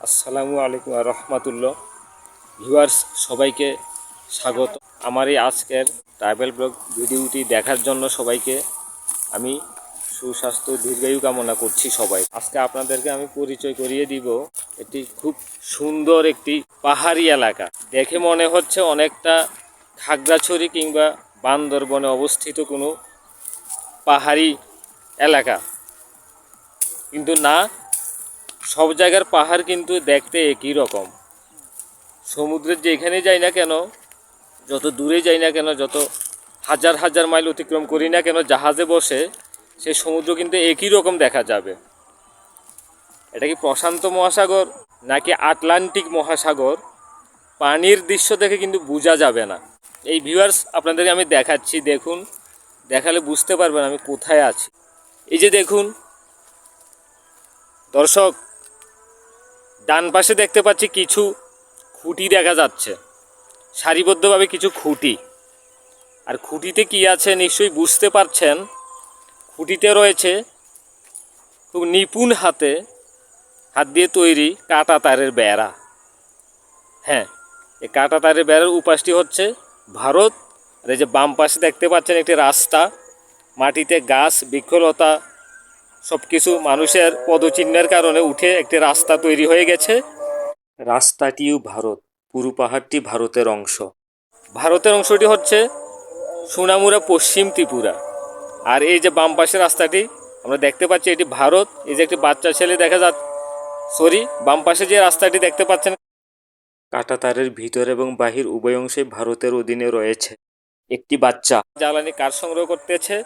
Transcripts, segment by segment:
আসসালামু আলাইকুম রহমতুল্লাহ। ভিউয়ার্স সবাইকে স্বাগত আমার এই আজকের ট্রাভেল ব্লগ ভিডিওটি দেখার জন্য সবাইকে আমি সুস্বাস্থ্য দীর্ঘায়ু কামনা করছি। সবাই আজকে আপনাদেরকে আমি পরিচয় করিয়ে দিব এটি খুব সুন্দর একটি পাহাড়ি এলাকা। দেখে মনে হচ্ছে অনেকটা খাগড়াছড়ি কিংবা বান্দরবনে অবস্থিত কোনো পাহাড়ি এলাকা, কিন্তু না, সব জায়গার পাহাড় কিন্তু দেখতে একই রকম। সমুদ্রের যেখানে যাই না কেন, যত দূরে যাই না কেন, যত হাজার হাজার মাইল অতিক্রম করি না কেন জাহাজে বসে, সেই সমুদ্র কিন্তু একই রকম দেখা যাবে। এটা কি প্রশান্ত মহাসাগর নাকি আটলান্টিক মহাসাগর, পানির দৃশ্য দেখে কিন্তু বোঝা যাবে না। এই ভিউয়ার্স আপনাদেরকে আমি দেখাচ্ছি, দেখুন, দেখালে বুঝতে পারবেন আমি কোথায় আছি। এই যে দেখুন দর্শক, ডান পাশে দেখতে পাচ্ছি কিছু খুঁটি দেখা যাচ্ছে, সারিবদ্ধভাবে কিছু খুঁটি। আর খুঁটিতে কি আছে নিশ্চয়ই বুঝতে পারছেন। খুঁটিতে রয়েছে খুব নিপুণ হাত দিয়ে তৈরি কাঁটা তারের বেড়া। হ্যাঁ, এই কাঁটা তারের বেড়ার উপাসটি হচ্ছে ভারত। আর এই যে বাম পাশে দেখতে পাচ্ছেন একটি রাস্তা, মাটিতে গাছ বৃক্ষলতা সব কিছু মানুষের পদচিহ্নের কারণে উঠে একটি রাস্তা তৈরি হয়ে গেছে। রাস্তাটিও ভারত, পুরো পাহাড়টি ভারতের অংশ। ভারতের অংশটি হচ্ছে সোনামুড়া পশ্চিম ত্রিপুরা। আর এই যে বাম পাশের রাস্তাটি আমরা দেখতে পাচ্ছি এটি ভারত। এই যে একটি বাচ্চা ছেলে দেখা যাচ্ছে, বাম পাশে যে রাস্তাটি দেখতে পাচ্ছেন, কাঁটাতারের ভিতর এবং বাহির উভয় অংশে ভারতের অধীনে রয়েছে। একটি বাচ্চা জ্বালানি কাঠ সংগ্রহ করতেছে,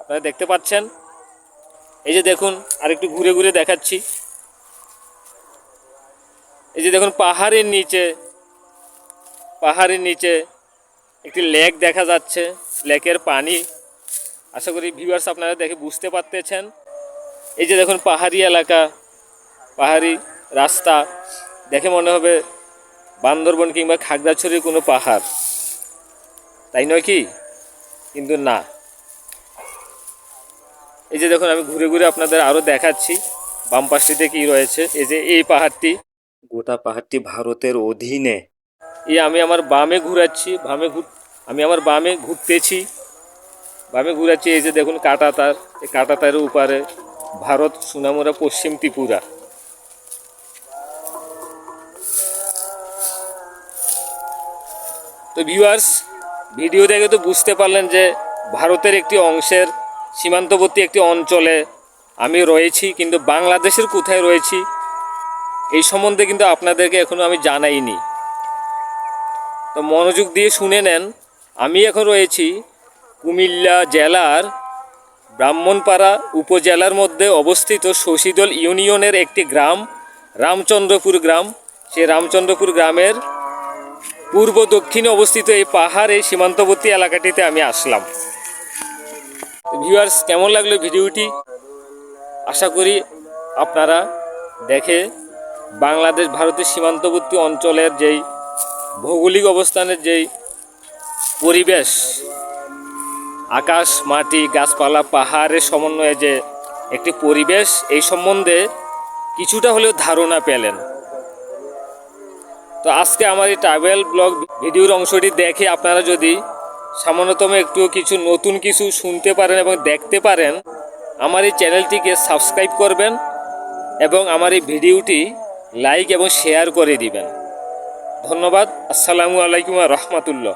আপনারা দেখতে পাচ্ছেন। এই যে দেখুন, আরেকটু ঘুরে ঘুরে দেখাচ্ছি। এই যে দেখুন পাহাড়ের নিচে একটি লেক দেখা যাচ্ছে, লেকের পানি। আশা করি ভিউয়ার্স আপনারা দেখে বুঝতে পারতেছেন। এই যে দেখুন পাহাড়ি এলাকা, পাহাড়ি রাস্তা, দেখে মনে হবে বান্দরবন কিংবা খাগড়াছড়ির কোনো পাহাড়, তাই নয় কি? কিন্তু না। এই যে দেখুন আমি ঘুরে ঘুরে আপনাদের আরও দেখাচ্ছি বাম পাশটিতে কী রয়েছে। এই যে এই পাহাড়টি, গোটা পাহাড়টি ভারতের অধীনে। এই আমি আমার বামে ঘুরাচ্ছি, আমি আমার বামে ঘুরতেছি, বামে ঘুরাচ্ছি। এই যে দেখুন কাঁটা তার, এই কাঁটা তারের উপরে ভারত, সোনামুড়া পশ্চিম ত্রিপুরা। তো ভিউয়ার্স ভিডিও দেখে তো বুঝতে পারলেন যে ভারতের একটি অংশের সীমান্তবর্তী একটি অঞ্চলে আমি রয়েছি, কিন্তু বাংলাদেশের কোথায় রয়েছি এই সম্বন্ধে কিন্তু আপনাদেরকে এখনও আমি জানাইনি। তো মনোযোগ দিয়ে শুনে নেন। আমি এখন রয়েছি কুমিল্লা জেলার ব্রাহ্মণপাড়া উপজেলার মধ্যে অবস্থিত শশীদল ইউনিয়নের একটি গ্রাম, রামচন্দ্রপুর গ্রাম। সেই রামচন্দ্রপুর গ্রামের পূর্ব দক্ষিণে অবস্থিত এই পাহাড়, এই সীমান্তবর্তী এলাকাটিতে আমি আসলাম। ভিউয়ার্স কেমন লাগলো ভিডিওটি? আশা করি আপনারা দেখে বাংলাদেশ ভারতের সীমান্তবর্তী অঞ্চলের যেই ভৌগোলিক অবস্থানের যেই পরিবেশ, আকাশ মাটি গাছপালা পাহাড়ের সমন্বয়ে যে একটি পরিবেশ, এই সম্বন্ধে কিছুটা হলেও ধারণা পেলেন। তো আজকে আমার এই ট্রাভেল ব্লগ ভিডিওর অংশটি দেখে আপনারা যদি সামান্যতম একটু কিছু নতুন কিছু শুনতে পারেন এবং দেখতে পারেন, আমার এই চ্যানেলটিকে সাবস্ক্রাইব করবেন এবং আমার এই ভিডিওটি লাইক এবং শেয়ার করে দিবেন। ধন্যবাদ। আসসালামু আলাইকুম রহমতুল্লাহ।